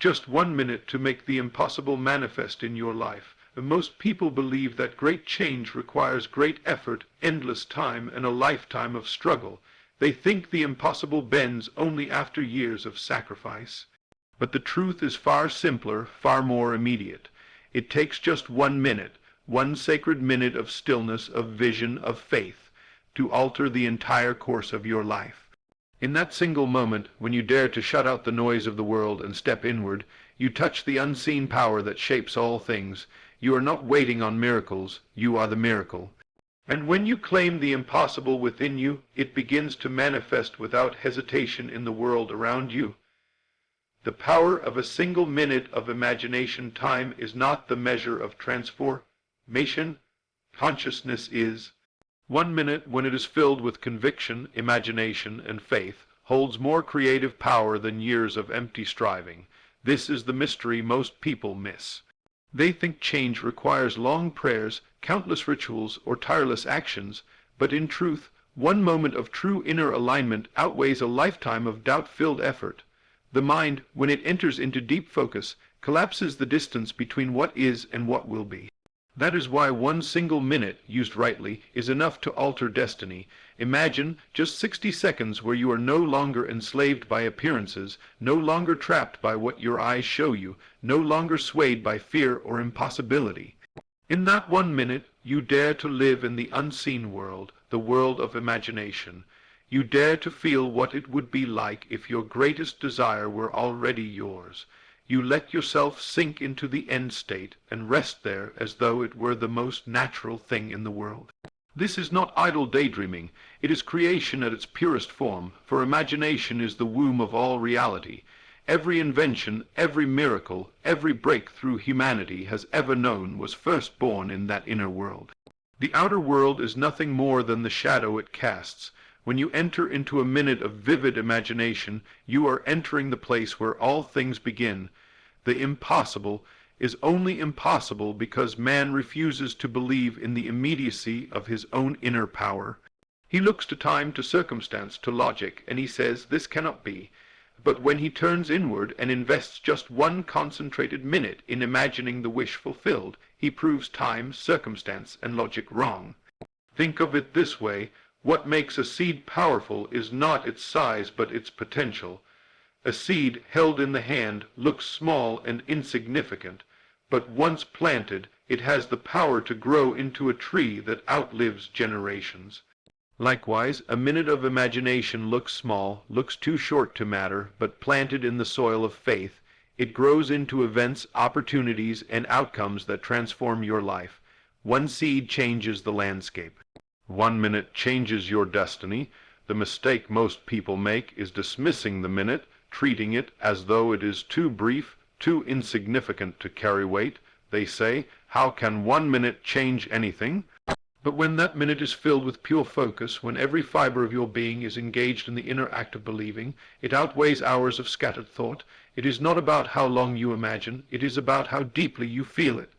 Just 1 minute to make the impossible manifest in your life. Most people believe that great change requires great effort, endless time, and a lifetime of struggle. They think the impossible bends only after years of sacrifice. But the truth is far simpler, far more immediate. It takes just 1 minute, one sacred minute of stillness, of vision, of faith, to alter the entire course of your life. In that single moment, when you dare to shut out the noise of the world and step inward, you touch the unseen power that shapes all things. You are not waiting on miracles, you are the miracle. And when you claim the impossible within you, it begins to manifest without hesitation in the world around you. The power of a single minute of imagination time is not the measure of transformation. Consciousness is. 1 minute, when it is filled with conviction, imagination, and faith, holds more creative power than years of empty striving. This is the mystery most people miss. They think change requires long prayers, countless rituals, or tireless actions, but in truth, 1 moment of true inner alignment outweighs a lifetime of doubt-filled effort. The mind, when it enters into deep focus, collapses the distance between what is and what will be. That is why one single minute, used rightly, is enough to alter destiny. Imagine just 60 seconds where you are no longer enslaved by appearances, no longer trapped by what your eyes show you, no longer swayed by fear or impossibility. In that 1 minute, you dare to live in the unseen world, the world of imagination. You dare to feel what it would be like if your greatest desire were already yours. You let yourself sink into the end state and rest there as though it were the most natural thing in the world. This is not idle daydreaming. It is creation at its purest form, for imagination is the womb of all reality. Every invention, every miracle, every breakthrough humanity has ever known was first born in that inner world. The outer world is nothing more than the shadow it casts. When you enter into a minute of vivid imagination, you are entering the place where all things begin. The impossible is only impossible because man refuses to believe in the immediacy of his own inner power. He looks to time, to circumstance, to logic, and he says, this cannot be. But when he turns inward and invests just 1 concentrated minute in imagining the wish fulfilled, he proves time, circumstance, and logic wrong. Think of it this way. What makes a seed powerful is not its size but its potential. A seed held in the hand looks small and insignificant, but once planted, it has the power to grow into a tree that outlives generations. Likewise, a minute of imagination looks small, looks too short to matter, but planted in the soil of faith, it grows into events, opportunities, and outcomes that transform your life. One seed changes the landscape. 1 minute changes your destiny. The mistake most people make is dismissing the minute, treating it as though it is too brief, too insignificant to carry weight. They say, how can 1 minute change anything? But when that minute is filled with pure focus, when every fiber of your being is engaged in the inner act of believing, it outweighs hours of scattered thought. It is not about how long you imagine, it is about how deeply you feel it.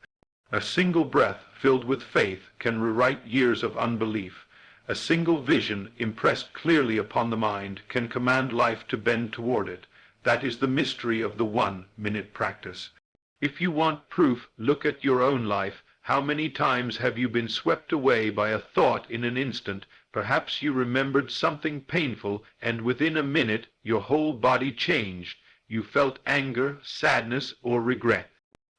A single breath filled with faith can rewrite years of unbelief. A single vision impressed clearly upon the mind can command life to bend toward it. That is the mystery of the 1-minute practice. If you want proof, look at your own life. How many times have you been swept away by a thought in an instant? Perhaps you remembered something painful, and within a minute your whole body changed. You felt anger, sadness, or regret.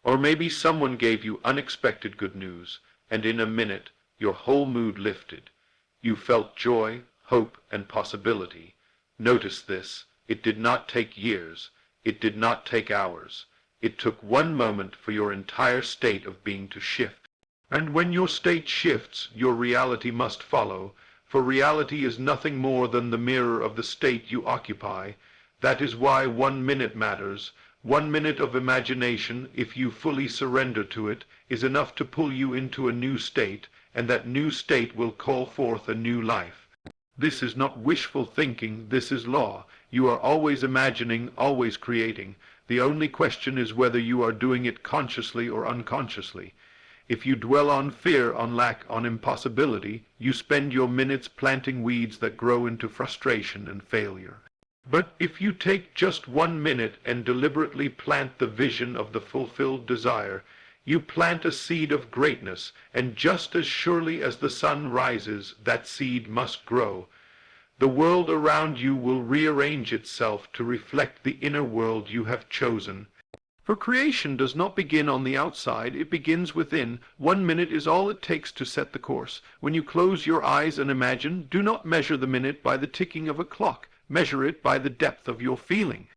Or maybe someone gave you unexpected good news, and in a minute your whole mood lifted. You felt joy, hope, and possibility. Notice this. It did not take years. It did not take hours. It took 1 moment for your entire state of being to shift. And when your state shifts, your reality must follow, for reality is nothing more than the mirror of the state you occupy. That is why 1 minute matters. 1 minute of imagination, if you fully surrender to it, is enough to pull you into a new state, and that new state will call forth a new life. This is not wishful thinking, this is law. You are always imagining, always creating. The only question is whether you are doing it consciously or unconsciously. If you dwell on fear, on lack, on impossibility, you spend your minutes planting weeds that grow into frustration and failure. But if you take just 1 minute and deliberately plant the vision of the fulfilled desire, you plant a seed of greatness, and just as surely as the sun rises, that seed must grow. The world around you will rearrange itself to reflect the inner world you have chosen. For creation does not begin on the outside, it begins within. 1 minute is all it takes to set the course. When you close your eyes and imagine, do not measure the minute by the ticking of a clock. Measure it by the depth of your feeling.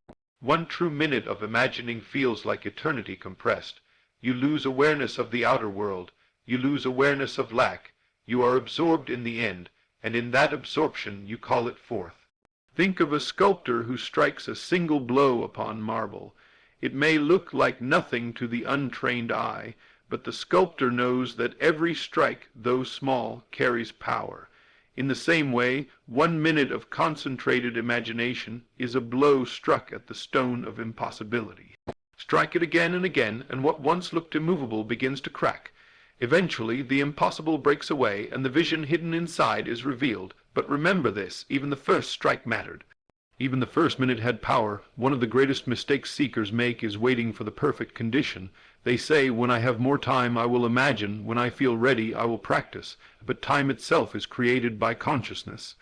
1 true minute of imagining feels like eternity compressed. You lose awareness of the outer world. You lose awareness of lack. You are absorbed in the end, and in that absorption you call it forth. Think of a sculptor who strikes a single blow upon marble. It may look like nothing to the untrained eye, but the sculptor knows that every strike, though small, carries power. In the same way, 1 minute of concentrated imagination is a blow struck at the stone of impossibility. Strike it again and again, and what once looked immovable begins to crack. Eventually, the impossible breaks away, and the vision hidden inside is revealed. But remember this, even the first strike mattered. Even the first minute had power. One of the greatest mistakes seekers make is waiting for the perfect condition. They say, when I have more time I will imagine, when I feel ready I will practice. But time itself is created by consciousness.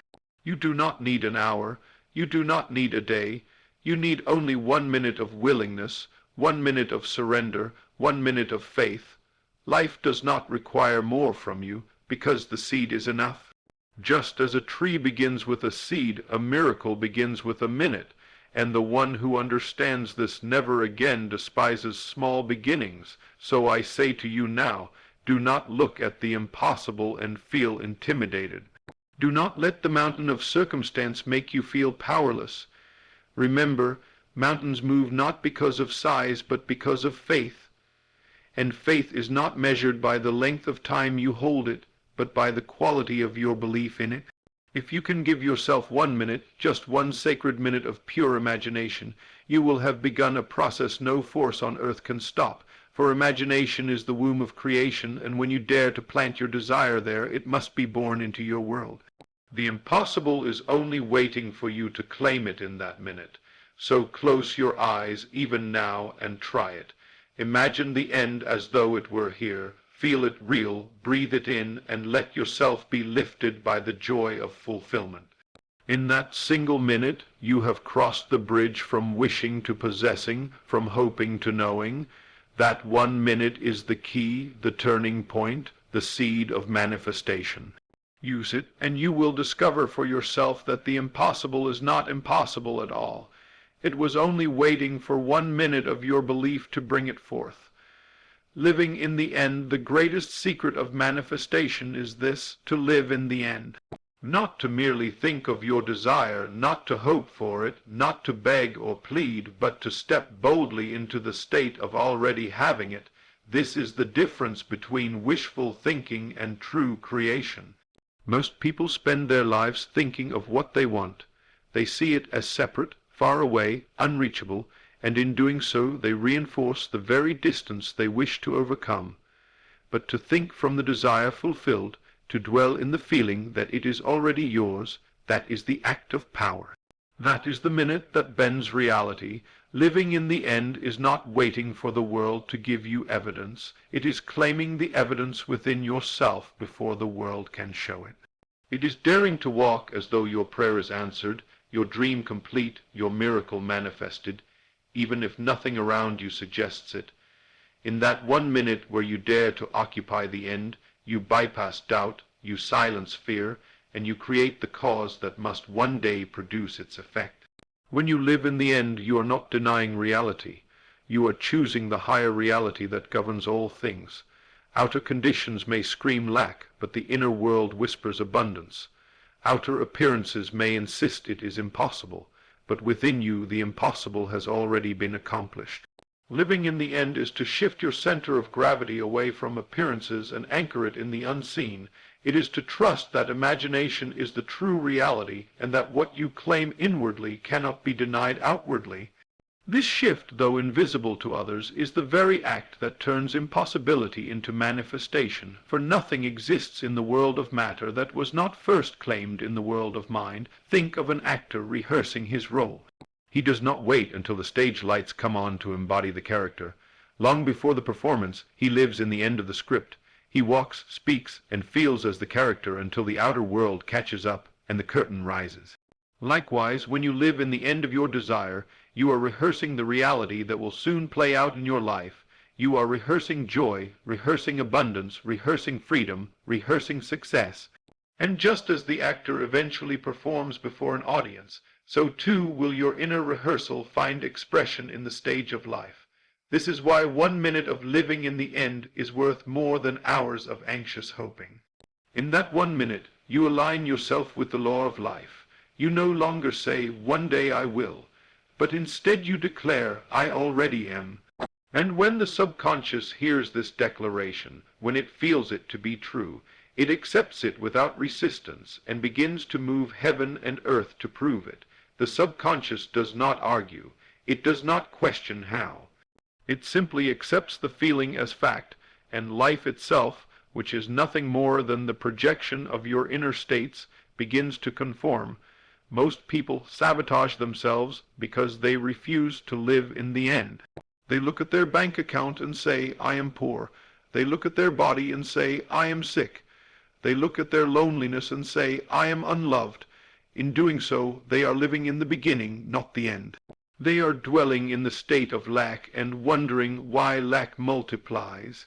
You do not need an hour. You do not need a day. You need only 1 minute of willingness, 1 minute of surrender, 1 minute of faith. Life does not require more from you, because the seed is enough. Just as a tree begins with a seed, a miracle begins with a minute, and the one who understands this never again despises small beginnings. So I say to you now, do not look at the impossible and feel intimidated. Do not let the mountain of circumstance make you feel powerless. Remember, mountains move not because of size, but because of faith. And faith is not measured by the length of time you hold it, but by the quality of your belief in it. If you can give yourself 1 minute, just one sacred minute of pure imagination, you will have begun a process no force on earth can stop. For imagination is the womb of creation, and when you dare to plant your desire there, it must be born into your world. The impossible is only waiting for you to claim it in that minute. So close your eyes even now and try it. Imagine the end as though it were here. Feel it real, breathe it in, and let yourself be lifted by the joy of fulfillment. In that single minute, you have crossed the bridge from wishing to possessing, from hoping to knowing. That 1 minute is the key, the turning point, the seed of manifestation. Use it, and you will discover for yourself that the impossible is not impossible at all. It was only waiting for 1 minute of your belief to bring it forth. Living in the end, the greatest secret of manifestation is this, to live in the end. Not to merely think of your desire, not to hope for it, not to beg or plead, but to step boldly into the state of already having it. This is the difference between wishful thinking and true creation. Most people spend their lives thinking of what they want. They see it as separate, far away, unreachable, and in doing so they reinforce the very distance they wish to overcome. But to think from the desire fulfilled, to dwell in the feeling that it is already yours, that is the act of power. That is the minute that bends reality. Living in the end is not waiting for the world to give you evidence. It is claiming the evidence within yourself before the world can show it. It is daring to walk as though your prayer is answered, your dream complete, your miracle manifested, even if nothing around you suggests it. In that 1 minute where you dare to occupy the end, you bypass doubt, you silence fear, and you create the cause that must one day produce its effect. When you live in the end, you are not denying reality. You are choosing the higher reality that governs all things. Outer conditions may scream lack, but the inner world whispers abundance. Outer appearances may insist it is impossible, but within you the impossible has already been accomplished. Living in the end is to shift your center of gravity away from appearances and anchor it in the unseen. It is to trust that imagination is the true reality, and that what you claim inwardly cannot be denied outwardly. This shift, though invisible to others, is the very act that turns impossibility into manifestation, for nothing exists in the world of matter that was not first claimed in the world of mind. Think of an actor rehearsing his role. He does not wait until the stage lights come on to embody the character. Long before the performance, he lives in the end of the script. He walks, speaks, and feels as the character until the outer world catches up and the curtain rises. Likewise, when you live in the end of your desire, you are rehearsing the reality that will soon play out in your life. You are rehearsing joy, rehearsing abundance, rehearsing freedom, rehearsing success. And just as the actor eventually performs before an audience, so too will your inner rehearsal find expression in the stage of life. This is why 1 minute of living in the end is worth more than hours of anxious hoping. In that 1 minute, you align yourself with the law of life. You no longer say, "One day I will," but instead you declare, "I already am." And when the subconscious hears this declaration, when it feels it to be true, it accepts it without resistance and begins to move heaven and earth to prove it. The subconscious does not argue. It does not question how. It simply accepts the feeling as fact, and life itself, which is nothing more than the projection of your inner states, begins to conform. Most people sabotage themselves because they refuse to live in the end. They look at their bank account and say, "I am poor." They look at their body and say, "I am sick." They look at their loneliness and say, "I am unloved." In doing so, they are living in the beginning, not the end. They are dwelling in the state of lack and wondering why lack multiplies.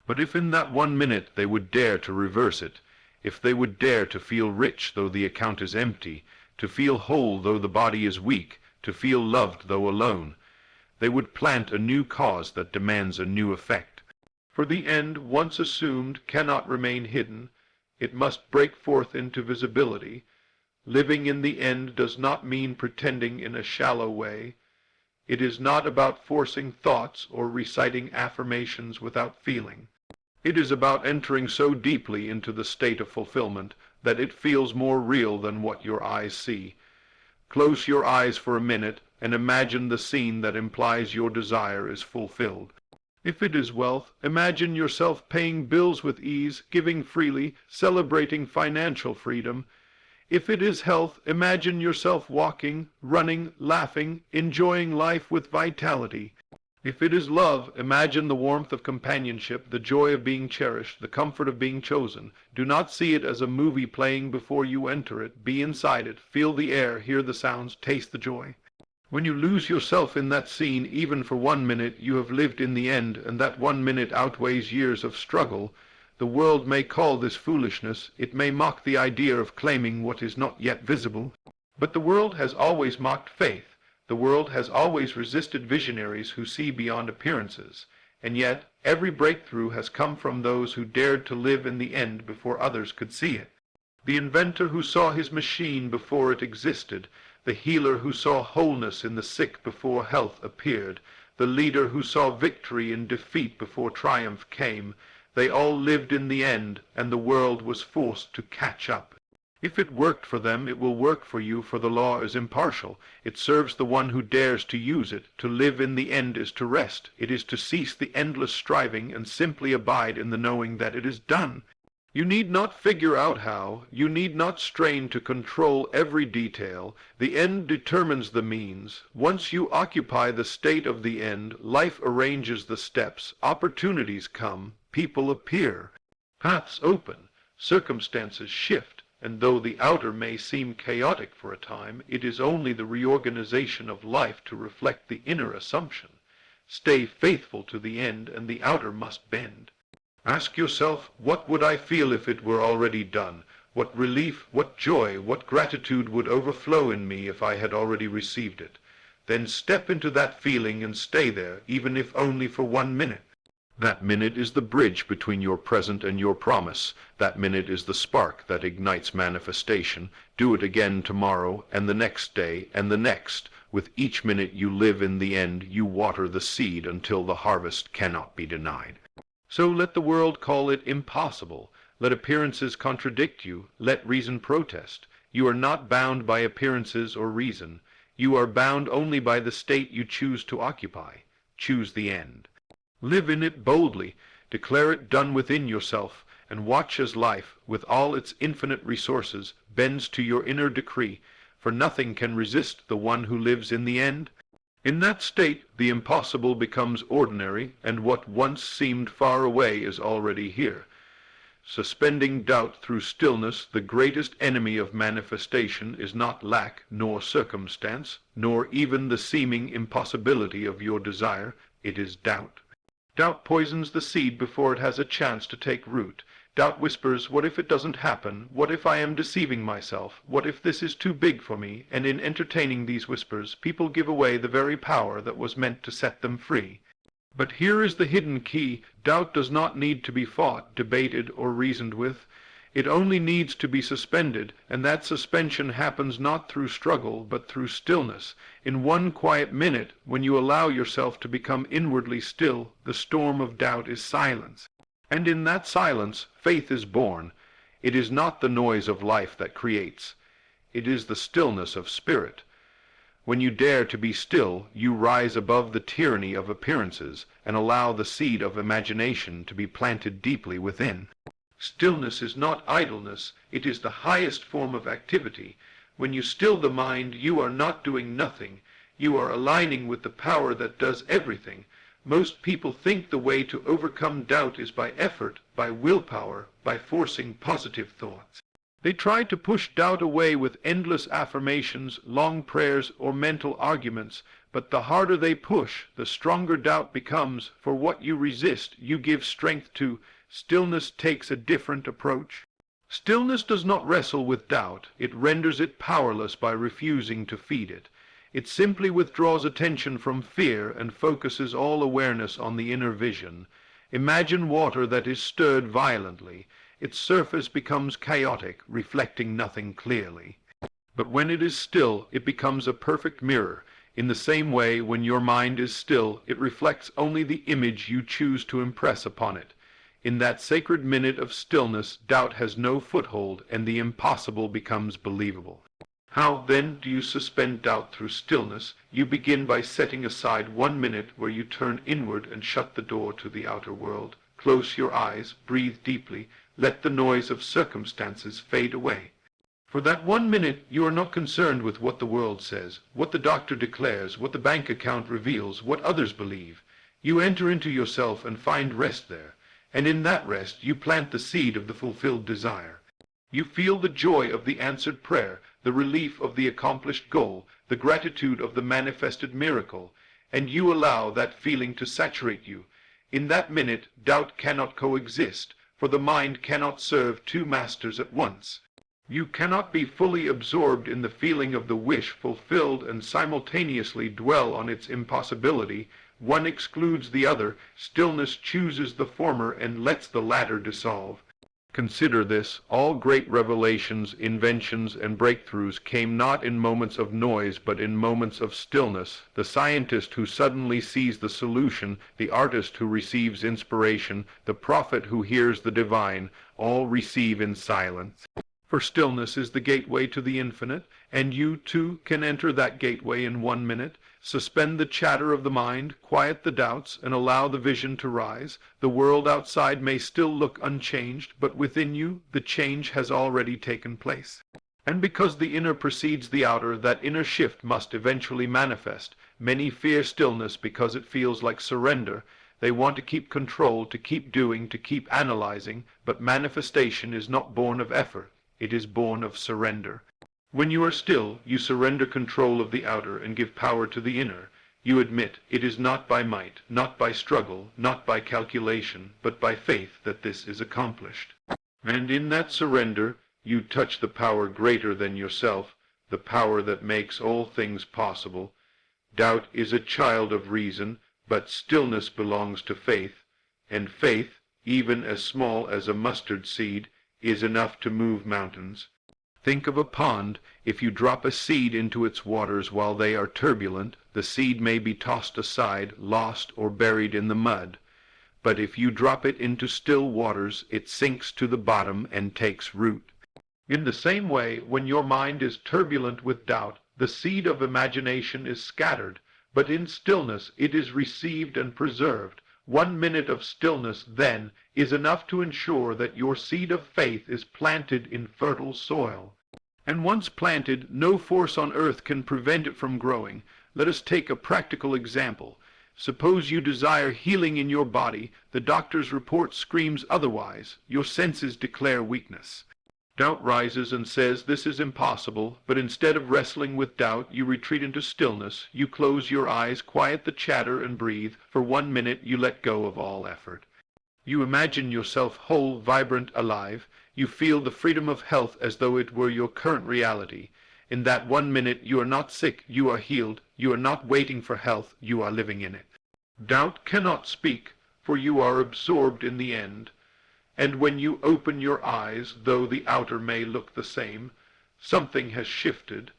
But if in that 1 minute they would dare to reverse it, if they would dare to feel rich though the account is empty, to feel whole though the body is weak, to feel loved though alone, they would plant a new cause that demands a new effect. For the end, once assumed, cannot remain hidden. It must break forth into visibility. Living in the end does not mean pretending in a shallow way. It is not about forcing thoughts or reciting affirmations without feeling. It is about entering so deeply into the state of fulfillment that it feels more real than what your eyes see. Close your eyes for a minute and imagine the scene that implies your desire is fulfilled. If it is wealth, imagine yourself paying bills with ease, giving freely, celebrating financial freedom. If it is health, imagine yourself walking, running, laughing, enjoying life with vitality. If it is love, imagine the warmth of companionship, the joy of being cherished, the comfort of being chosen. Do not see it as a movie playing before you enter it. Be inside it, feel the air, hear the sounds, taste the joy. When you lose yourself in that scene, even for 1 minute, you have lived in the end, and that 1 minute outweighs years of struggle. The world may call this foolishness. It may mock the idea of claiming what is not yet visible. But the world has always mocked faith. The world has always resisted visionaries who see beyond appearances. And yet, every breakthrough has come from those who dared to live in the end before others could see it. The inventor who saw his machine before it existed, the healer who saw wholeness in the sick before health appeared, the leader who saw victory in defeat before triumph came, they all lived in the end, and the world was forced to catch up. If it worked for them, it will work for you, for the law is impartial. It serves the one who dares to use it. To live in the end is to rest. It is to cease the endless striving and simply abide in the knowing that it is done. You need not figure out how. You need not strain to control every detail. The end determines the means. Once you occupy the state of the end, life arranges the steps. Opportunities come. People appear. Paths open. Circumstances shift. And though the outer may seem chaotic for a time, it is only the reorganization of life to reflect the inner assumption. Stay faithful to the end, and the outer must bend. Ask yourself, what would I feel if it were already done? What relief, what joy, what gratitude would overflow in me if I had already received it? Then step into that feeling and stay there, even if only for 1 minute. That minute is the bridge between your present and your promise. That minute is the spark that ignites manifestation. Do it again tomorrow, and the next day, and the next. With each minute you live in the end, you water the seed until the harvest cannot be denied. So let the world call it impossible. Let appearances contradict you. Let reason protest. You are not bound by appearances or reason. You are bound only by the state you choose to occupy. Choose the end. Live in it boldly, declare it done within yourself, and watch as life, with all its infinite resources, bends to your inner decree, for nothing can resist the one who lives in the end. In that state the impossible becomes ordinary, and what once seemed far away is already here. Suspending doubt through stillness, the greatest enemy of manifestation is not lack nor circumstance, nor even the seeming impossibility of your desire. It is doubt. Doubt poisons the seed before it has a chance to take root. Doubt whispers, what if it doesn't happen? What if I am deceiving myself? What if this is too big for me? And in entertaining these whispers, people give away the very power that was meant to set them free. But here is the hidden key. Doubt does not need to be fought, debated, or reasoned with. It only needs to be suspended, and that suspension happens not through struggle, but through stillness. In one quiet minute, when you allow yourself to become inwardly still, the storm of doubt is silence. And in that silence, faith is born. It is not the noise of life that creates. It is the stillness of spirit. When you dare to be still, you rise above the tyranny of appearances, and allow the seed of imagination to be planted deeply within. Stillness is not idleness, it is the highest form of activity. When you still the mind, you are not doing nothing. You are aligning with the power that does everything. Most people think the way to overcome doubt is by effort, by willpower, by forcing positive thoughts. They try to push doubt away with endless affirmations, long prayers, or mental arguments, but the harder they push, the stronger doubt becomes, for what you resist, you give strength to. Stillness takes a different approach. Stillness does not wrestle with doubt, it renders it powerless by refusing to feed it. It simply withdraws attention from fear and focuses all awareness on the inner vision. Imagine water that is stirred violently. Its surface becomes chaotic, reflecting nothing clearly. But when it is still, it becomes a perfect mirror. In the same way, when your mind is still, it reflects only the image you choose to impress upon it. In that sacred minute of stillness, doubt has no foothold, and the impossible becomes believable. How, then, do you suspend doubt through stillness? You begin by setting aside 1 minute where you turn inward and shut the door to the outer world. Close your eyes, breathe deeply, let the noise of circumstances fade away. For that 1 minute you are not concerned with what the world says, what the doctor declares, what the bank account reveals, what others believe. You enter into yourself and find rest there, and in that rest you plant the seed of the fulfilled desire. You feel the joy of the answered prayer, the relief of the accomplished goal, the gratitude of the manifested miracle, and you allow that feeling to saturate you. In that minute, doubt cannot coexist, for the mind cannot serve two masters at once. You cannot be fully absorbed in the feeling of the wish fulfilled and simultaneously dwell on its impossibility. One excludes the other. Stillness chooses the former and lets the latter dissolve. Consider this: all great revelations, inventions, and breakthroughs came not in moments of noise, but in moments of stillness. The scientist who suddenly sees the solution, the artist who receives inspiration, the prophet who hears the divine, all receive in silence. For stillness is the gateway to the infinite, and you, too, can enter that gateway in 1 minute. Suspend the chatter of the mind, quiet the doubts, and allow the vision to rise. The world outside may still look unchanged, but within you the change has already taken place. And because the inner precedes the outer, that inner shift must eventually manifest. Many fear stillness because it feels like surrender. They want to keep control, to keep doing, to keep analyzing, but manifestation is not born of effort. It is born of surrender. When you are still, you surrender control of the outer and give power to the inner. You admit it is not by might, not by struggle, not by calculation, but by faith that this is accomplished. And in that surrender, you touch the power greater than yourself, the power that makes all things possible. Doubt is a child of reason, but stillness belongs to faith, and faith, even as small as a mustard seed, is enough to move mountains. Think of a pond. If you drop a seed into its waters while they are turbulent, the seed may be tossed aside, lost, or buried in the mud. But if you drop it into still waters, it sinks to the bottom and takes root. In the same way, when your mind is turbulent with doubt, The seed of imagination is scattered, but in stillness it is received and preserved. 1 minute of stillness, then, is enough to ensure that your seed of faith is planted in fertile soil. And once planted, no force on earth can prevent it from growing. Let us take a practical example. Suppose you desire healing in your body, the doctor's report screams otherwise, your senses declare weakness. Doubt rises and says this is impossible, but instead of wrestling with doubt, you retreat into stillness, you close your eyes, quiet the chatter, and breathe. For 1 minute you let go of all effort. You imagine yourself whole, vibrant, alive. You feel the freedom of health as though it were your current reality. In that 1 minute you are not sick, you are healed. You are not waiting for health, you are living in it. Doubt cannot speak, for you are absorbed in the end. And when you open your eyes, though the outer may look the same, something has shifted.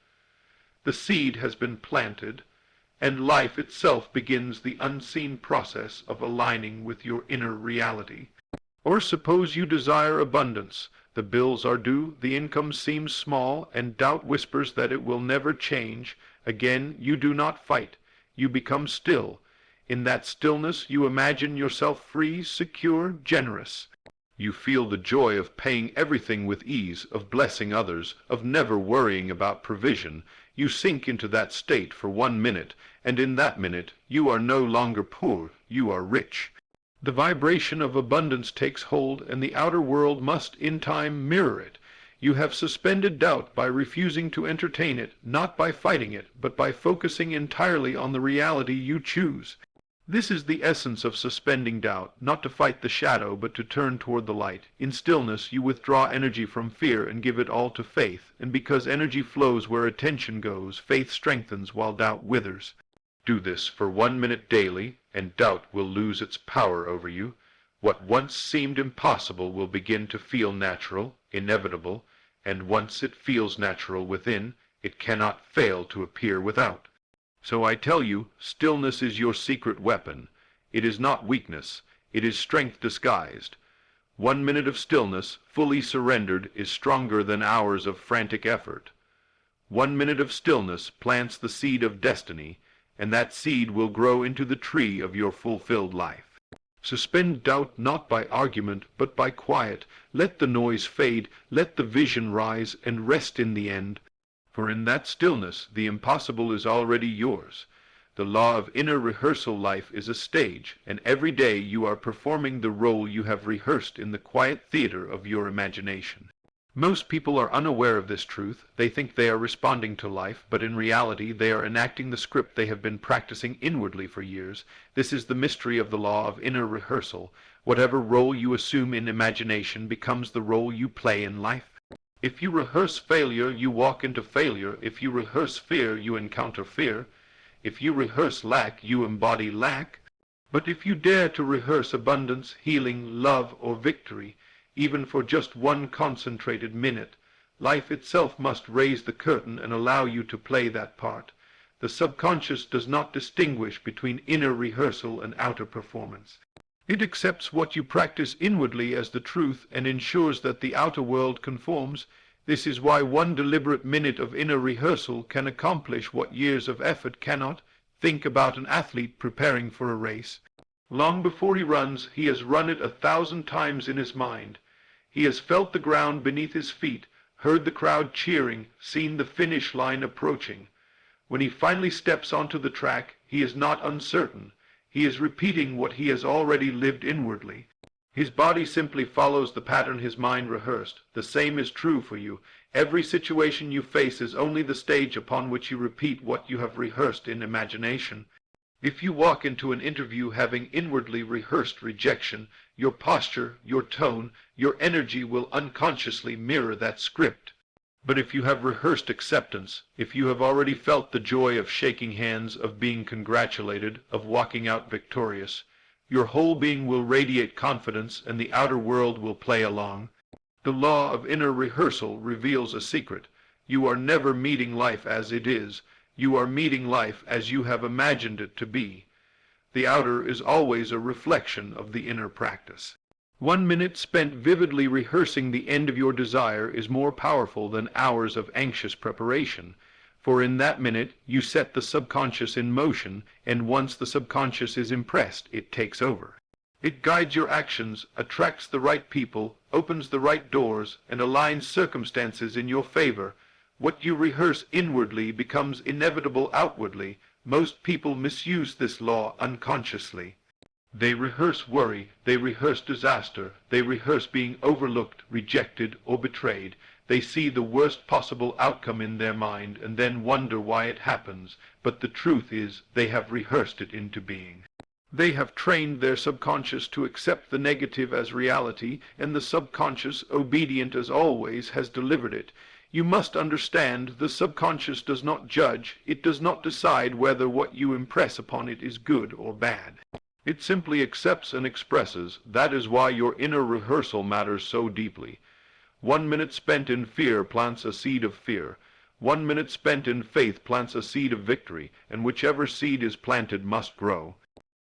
The seed has been planted, and life itself begins the unseen process of aligning with your inner reality. Or suppose you desire abundance. The bills are due, the income seems small, and doubt whispers that it will never change. Again, you do not fight. You become still. In that stillness you imagine yourself free, secure, generous. You feel the joy of paying everything with ease, of blessing others, of never worrying about provision. You sink into that state for 1 minute, and in that minute you are no longer poor, you are rich. The vibration of abundance takes hold, and the outer world must in time mirror it. You have suspended doubt by refusing to entertain it, not by fighting it, but by focusing entirely on the reality you choose. This is the essence of suspending doubt, not to fight the shadow, but to turn toward the light. In stillness you withdraw energy from fear and give it all to faith, and because energy flows where attention goes, faith strengthens while doubt withers. Do this for 1 minute daily, and doubt will lose its power over you. What once seemed impossible will begin to feel natural, inevitable, and once it feels natural within, it cannot fail to appear without. So I tell you, stillness is your secret weapon. It is not weakness, it is strength disguised. 1 minute of stillness, fully surrendered, is stronger than hours of frantic effort. 1 minute of stillness plants the seed of destiny, and that seed will grow into the tree of your fulfilled life. Suspend doubt not by argument, but by quiet. Let the noise fade, let the vision rise, and rest in the end. For in that stillness the impossible is already yours. The law of inner rehearsal life is a stage, and every day you are performing the role you have rehearsed in the quiet theater of your imagination. Most people are unaware of this truth. They think they are responding to life, but in reality they are enacting the script they have been practicing inwardly for years. This is the mystery of the law of inner rehearsal. Whatever role you assume in imagination becomes the role you play in life. If you rehearse failure, you walk into failure. If you rehearse fear, you encounter fear. If you rehearse lack, you embody lack. But if you dare to rehearse abundance, healing, love, or victory, even for just 1 concentrated minute, life itself must raise the curtain and allow you to play that part. The subconscious does not distinguish between inner rehearsal and outer performance. It accepts what you practice inwardly as the truth and ensures that the outer world conforms. This is why 1 deliberate minute of inner rehearsal can accomplish what years of effort cannot. Think about an athlete preparing for a race. Long before he runs, he has run it 1,000 times in his mind. He has felt the ground beneath his feet, heard the crowd cheering, seen the finish line approaching. When he finally steps onto the track, he is not uncertain. He is repeating what he has already lived inwardly. His body simply follows the pattern his mind rehearsed. The same is true for you. Every situation you face is only the stage upon which you repeat what you have rehearsed in imagination. If you walk into an interview having inwardly rehearsed rejection, your posture, your tone, your energy will unconsciously mirror that script. But if you have rehearsed acceptance, if you have already felt the joy of shaking hands, of being congratulated, of walking out victorious, your whole being will radiate confidence and the outer world will play along. The law of inner rehearsal reveals a secret. You are never meeting life as it is. You are meeting life as you have imagined it to be. The outer is always a reflection of the inner practice. 1 minute spent vividly rehearsing the end of your desire is more powerful than hours of anxious preparation. For in that minute you set the subconscious in motion, and once the subconscious is impressed, it takes over. It guides your actions, attracts the right people, opens the right doors, and aligns circumstances in your favor. What you rehearse inwardly becomes inevitable outwardly. Most people misuse this law unconsciously. They rehearse worry, they rehearse disaster, they rehearse being overlooked, rejected, or betrayed. They see the worst possible outcome in their mind and then wonder why it happens, but the truth is they have rehearsed it into being. They have trained their subconscious to accept the negative as reality, and the subconscious, obedient as always, has delivered it. You must understand the subconscious does not judge, it does not decide whether what you impress upon it is good or bad. It simply accepts and expresses. That is why your inner rehearsal matters so deeply. 1 minute spent in fear plants a seed of fear. 1 minute spent in faith plants a seed of victory, and whichever seed is planted must grow.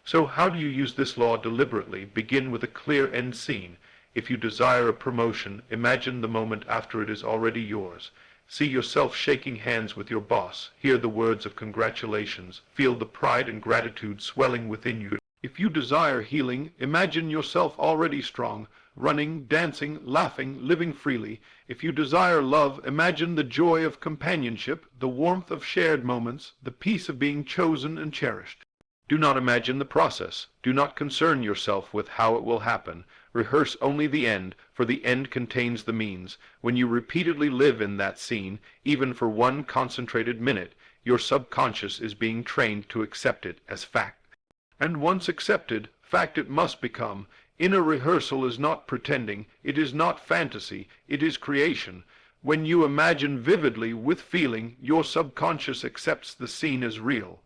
So how do you use this law deliberately? Begin with a clear end scene. If you desire a promotion, imagine the moment after it is already yours. See yourself shaking hands with your boss. Hear the words of congratulations. Feel the pride and gratitude swelling within you. If you desire healing, imagine yourself already strong, running, dancing, laughing, living freely. If you desire love, imagine the joy of companionship, the warmth of shared moments, the peace of being chosen and cherished. Do not imagine the process. Do not concern yourself with how it will happen. Rehearse only the end, for the end contains the means. When you repeatedly live in that scene, even for one concentrated minute, your subconscious is being trained to accept it as fact. And once accepted, fact it must become. Inner rehearsal is not pretending, it is not fantasy, it is creation. When you imagine vividly, with feeling, your subconscious accepts the scene as real.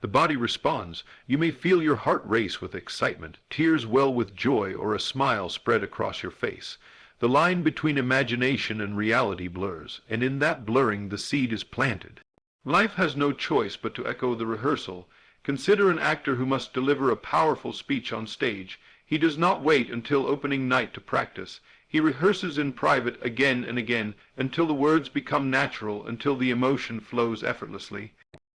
The body responds. You may feel your heart race with excitement, tears well with joy, or a smile spread across your face. The line between imagination and reality blurs, and in that blurring the seed is planted. Life has no choice but to echo the rehearsal. Consider an actor who must deliver a powerful speech on stage. He does not wait until opening night to practice. He rehearses in private again and again, until the words become natural, until the emotion flows effortlessly.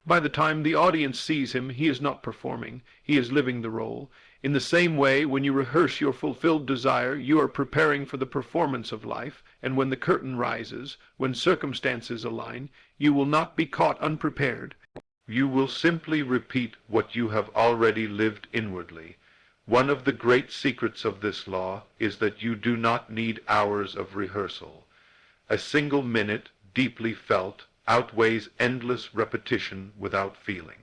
By the time the audience sees him, he is not performing, he is living the role. In the same way, when you rehearse your fulfilled desire, you are preparing for the performance of life, and when the curtain rises, when circumstances align, you will not be caught unprepared. You will simply repeat what you have already lived inwardly. One of the great secrets of this law is that you do not need hours of rehearsal. A single minute, deeply felt, outweighs endless repetition without feeling.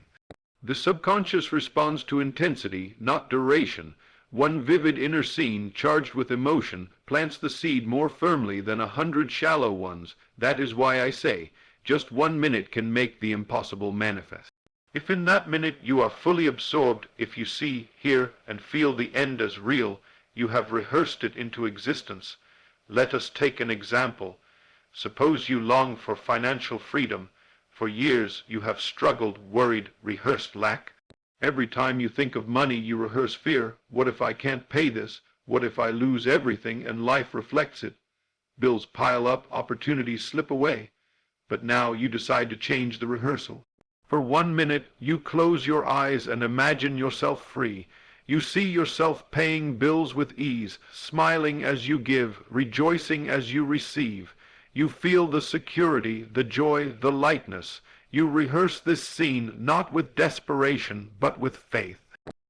The subconscious responds to intensity, not duration. One vivid inner scene, charged with emotion, plants the seed more firmly than 100 shallow ones. That is why I say, just 1 minute can make the impossible manifest. If in that minute you are fully absorbed, if you see, hear, and feel the end as real, you have rehearsed it into existence. Let us take an example. Suppose you long for financial freedom. For years you have struggled, worried, rehearsed lack. Every time you think of money, you rehearse fear. What if I can't pay this? What if I lose everything? And life reflects it. Bills pile up, opportunities slip away. But now you decide to change the rehearsal. For 1 minute you close your eyes and imagine yourself free. You see yourself paying bills with ease, smiling as you give, rejoicing as you receive. You feel the security, the joy, the lightness. You rehearse this scene not with desperation, but with faith.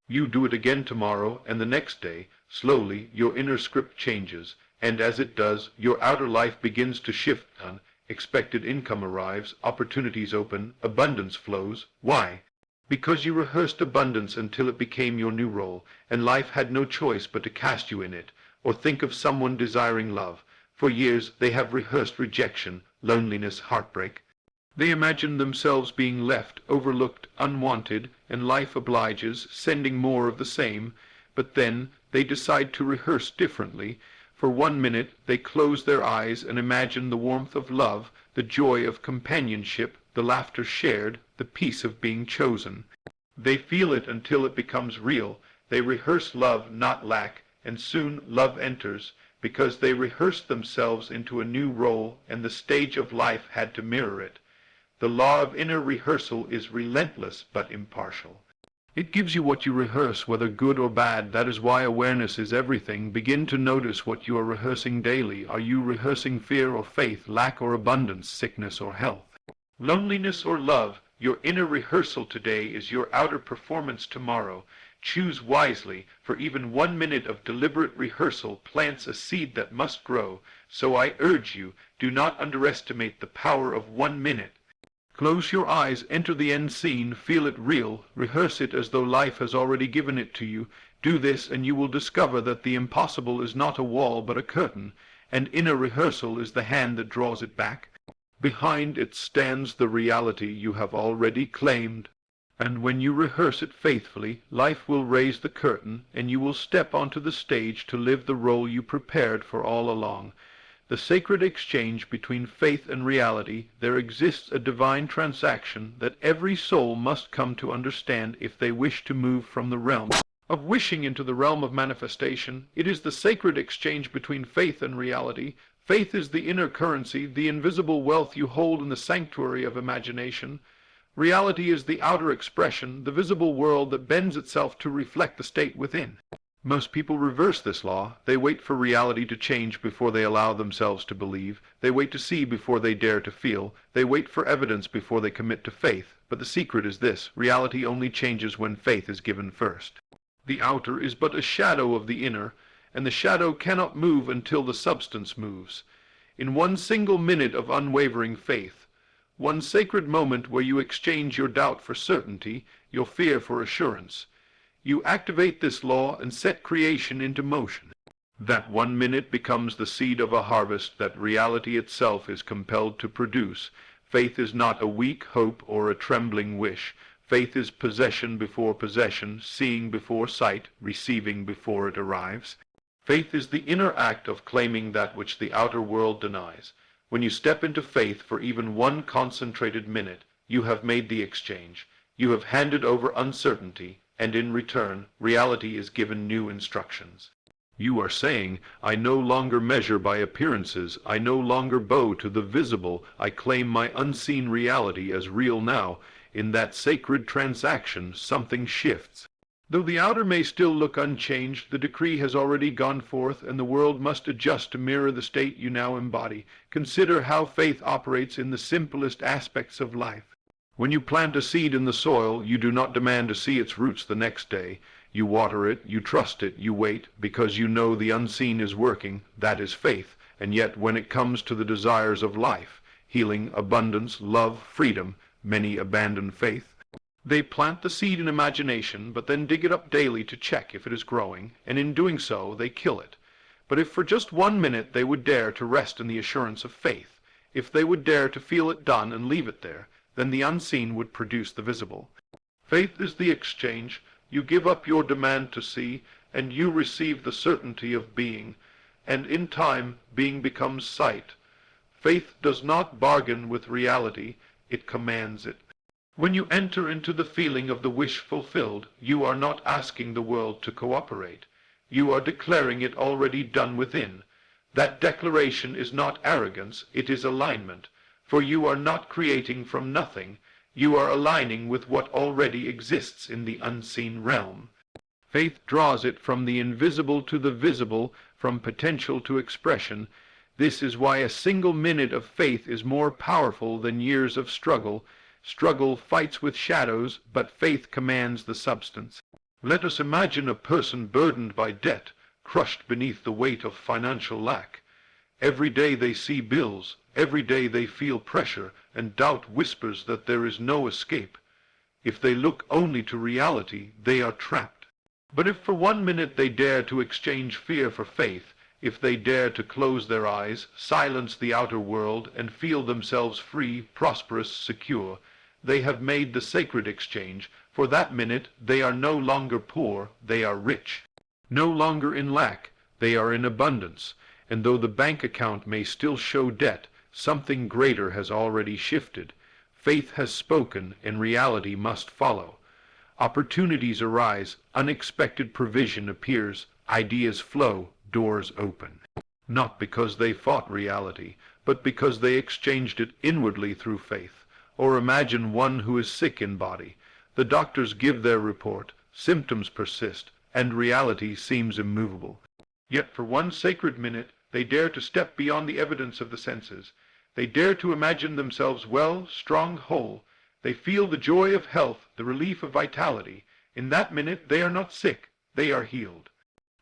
You do it again tomorrow and the next day. Slowly your inner script changes, and as it does, your outer life begins to shift. Expected income arrives, opportunities open, abundance flows. Why? Because you rehearsed abundance until it became your new role, and life had no choice but to cast you in it. Or think of someone desiring love. For years they have rehearsed rejection, loneliness, heartbreak. They imagine themselves being left, overlooked, unwanted, and life obliges, sending more of the same. But then they decide to rehearse differently. For 1 minute they close their eyes and imagine the warmth of love, the joy of companionship, the laughter shared, the peace of being chosen. They feel it until it becomes real. They rehearse love, not lack, and soon love enters, because they rehearsed themselves into a new role, and the stage of life had to mirror it. The law of inner rehearsal is relentless but impartial. It gives you what you rehearse, whether good or bad. That is why awareness is everything. Begin to notice what you are rehearsing daily. Are you rehearsing fear or faith, lack or abundance, sickness or health, loneliness or love? Your inner rehearsal today is your outer performance tomorrow. Choose wisely, for even 1 minute of deliberate rehearsal plants a seed that must grow. So I urge you, do not underestimate the power of 1 minute. Close your eyes, enter the end scene, feel it real, rehearse it as though life has already given it to you. Do this and you will discover that the impossible is not a wall but a curtain, and inner rehearsal is the hand that draws it back. Behind it stands the reality you have already claimed. And when you rehearse it faithfully, life will raise the curtain, and you will step onto the stage to live the role you prepared for all along. The sacred exchange between faith and reality, there exists a divine transaction that every soul must come to understand if they wish to move from the realm of wishing into the realm of manifestation. It is the sacred exchange between faith and reality. Faith is the inner currency, the invisible wealth you hold in the sanctuary of imagination. Reality is the outer expression, the visible world that bends itself to reflect the state within. Most people reverse this law. They wait for reality to change before they allow themselves to believe. They wait to see before they dare to feel. They wait for evidence before they commit to faith. But the secret is this: reality only changes when faith is given first. The outer is but a shadow of the inner, and the shadow cannot move until the substance moves. In 1 single minute of unwavering faith, 1 sacred moment where you exchange your doubt for certainty, your fear for assurance, you activate this law and set creation into motion. That 1 minute becomes the seed of a harvest that reality itself is compelled to produce. Faith is not a weak hope or a trembling wish. Faith is possession before possession, seeing before sight, receiving before it arrives. Faith is the inner act of claiming that which the outer world denies. When you step into faith for even 1 concentrated minute, you have made the exchange. You have handed over uncertainty, and in return, reality is given new instructions. You are saying, I no longer measure by appearances, I no longer bow to the visible, I claim my unseen reality as real now. In that sacred transaction, something shifts. Though the outer may still look unchanged, the decree has already gone forth, and the world must adjust to mirror the state you now embody. Consider how faith operates in the simplest aspects of life. When you plant a seed in the soil, you do not demand to see its roots the next day. You water it, you trust it, you wait, because you know the unseen is working. That is faith. And yet when it comes to the desires of life, healing, abundance, love, freedom, many abandon faith. They plant the seed in imagination, but then dig it up daily to check if it is growing, and in doing so they kill it. But if for just 1 minute they would dare to rest in the assurance of faith, if they would dare to feel it done and leave it there, then the unseen would produce the visible. Faith is the exchange. You give up your demand to see, and you receive the certainty of being, and in time being becomes sight. Faith does not bargain with reality, it commands it. When you enter into the feeling of the wish fulfilled, you are not asking the world to cooperate. You are declaring it already done within. That declaration is not arrogance, it is alignment. For you are not creating from nothing, you are aligning with what already exists in the unseen realm. Faith draws it from the invisible to the visible, from potential to expression. This is why a single minute of faith is more powerful than years of struggle. Struggle fights with shadows, but faith commands the substance. Let us imagine a person burdened by debt, crushed beneath the weight of financial lack. Every day they see bills, every day they feel pressure, and doubt whispers that there is no escape. If they look only to reality, they are trapped. But if for 1 minute they dare to exchange fear for faith, if they dare to close their eyes, silence the outer world, and feel themselves free, prosperous, secure, they have made the sacred exchange. For that minute they are no longer poor, they are rich. No longer in lack, they are in abundance. And though the bank account may still show debt, something greater has already shifted. Faith has spoken, and reality must follow. Opportunities arise, unexpected provision appears, ideas flow, doors open. Not because they fought reality, but because they exchanged it inwardly through faith. Or imagine one who is sick in body. The doctors give their report, symptoms persist, and reality seems immovable. Yet for one sacred minute they dare to step beyond the evidence of the senses. They dare to imagine themselves well, strong, whole. They feel the joy of health, the relief of vitality. In that minute they are not sick, they are healed.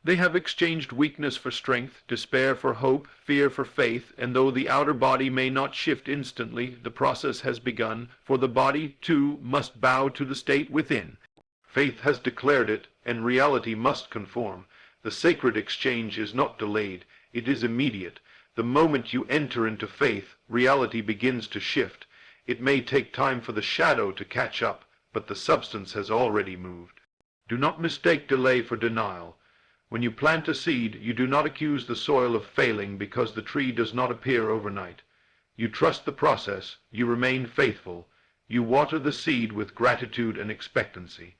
They have exchanged weakness for strength, despair for hope, fear for faith, and though the outer body may not shift instantly, the process has begun, for the body, too, must bow to the state within. Faith has declared it, and reality must conform. The sacred exchange is not delayed, it is immediate. The moment you enter into faith, reality begins to shift. It may take time for the shadow to catch up, but the substance has already moved. Do not mistake delay for denial. When you plant a seed, you do not accuse the soil of failing because the tree does not appear overnight. You trust the process, you remain faithful, you water the seed with gratitude and expectancy.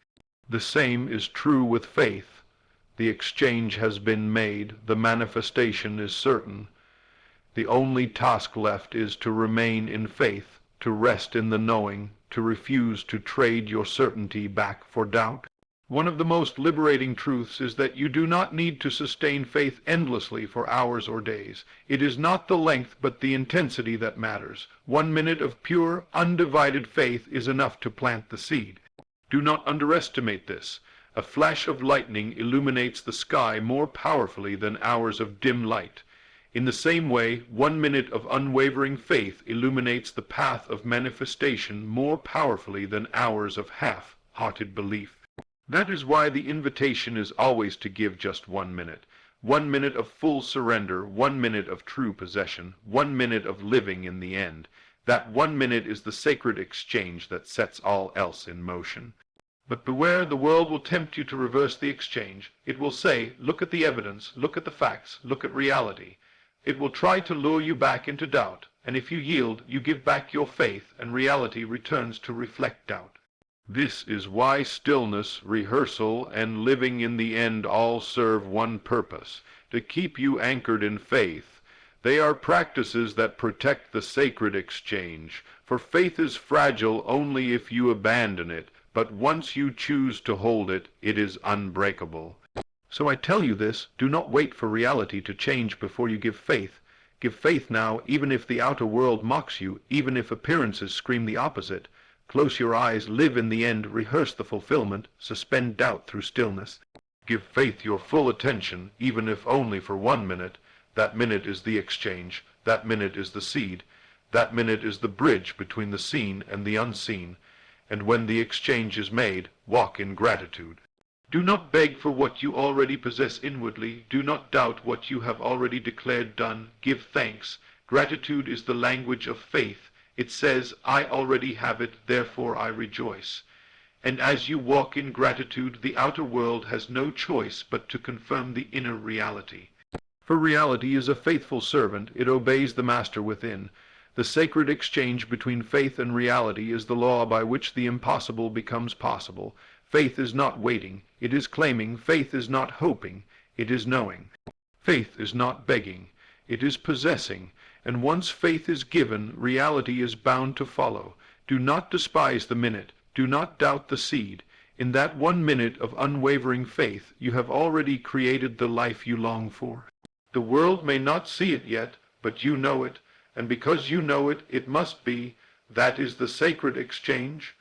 The same is true with faith. The exchange has been made, the manifestation is certain. The only task left is to remain in faith, to rest in the knowing, to refuse to trade your certainty back for doubt. One of the most liberating truths is that you do not need to sustain faith endlessly for hours or days. It is not the length but the intensity that matters. 1 minute of pure, undivided faith is enough to plant the seed. Do not underestimate this. A flash of lightning illuminates the sky more powerfully than hours of dim light. In the same way, 1 minute of unwavering faith illuminates the path of manifestation more powerfully than hours of half-hearted belief. That is why the invitation is always to give just 1 minute. 1 minute of full surrender, 1 minute of true possession, 1 minute of living in the end. That 1 minute is the sacred exchange that sets all else in motion. But beware, the world will tempt you to reverse the exchange. It will say, look at the evidence, look at the facts, look at reality. It will try to lure you back into doubt, and if you yield, you give back your faith, and reality returns to reflect doubt. This is why stillness, rehearsal, and living in the end all serve one purpose, to keep you anchored in faith. They are practices that protect the sacred exchange, for faith is fragile only if you abandon it, but once you choose to hold it, it is unbreakable. So I tell you this, do not wait for reality to change before you give faith. Give faith now, even if the outer world mocks you, even if appearances scream the opposite. Close your eyes, live in the end, rehearse the fulfillment, suspend doubt through stillness. Give faith your full attention, even if only for 1 minute. That minute is the exchange, that minute is the seed, that minute is the bridge between the seen and the unseen. And when the exchange is made, walk in gratitude. Do not beg for what you already possess inwardly. Do not doubt what you have already declared done. Give thanks. Gratitude is the language of faith. It says, I already have it, therefore I rejoice. And as you walk in gratitude, the outer world has no choice but to confirm the inner reality. For reality is a faithful servant, it obeys the master within. The sacred exchange between faith and reality is the law by which the impossible becomes possible. Faith is not waiting, it is claiming. Faith is not hoping, it is knowing. Faith is not begging, it is possessing. And once faith is given, reality is bound to follow. Do not despise the minute, do not doubt the seed. In that 1 minute of unwavering faith, you have already created the life you long for. The world may not see it yet, but you know it, and because you know it, it must be. That is the sacred exchange.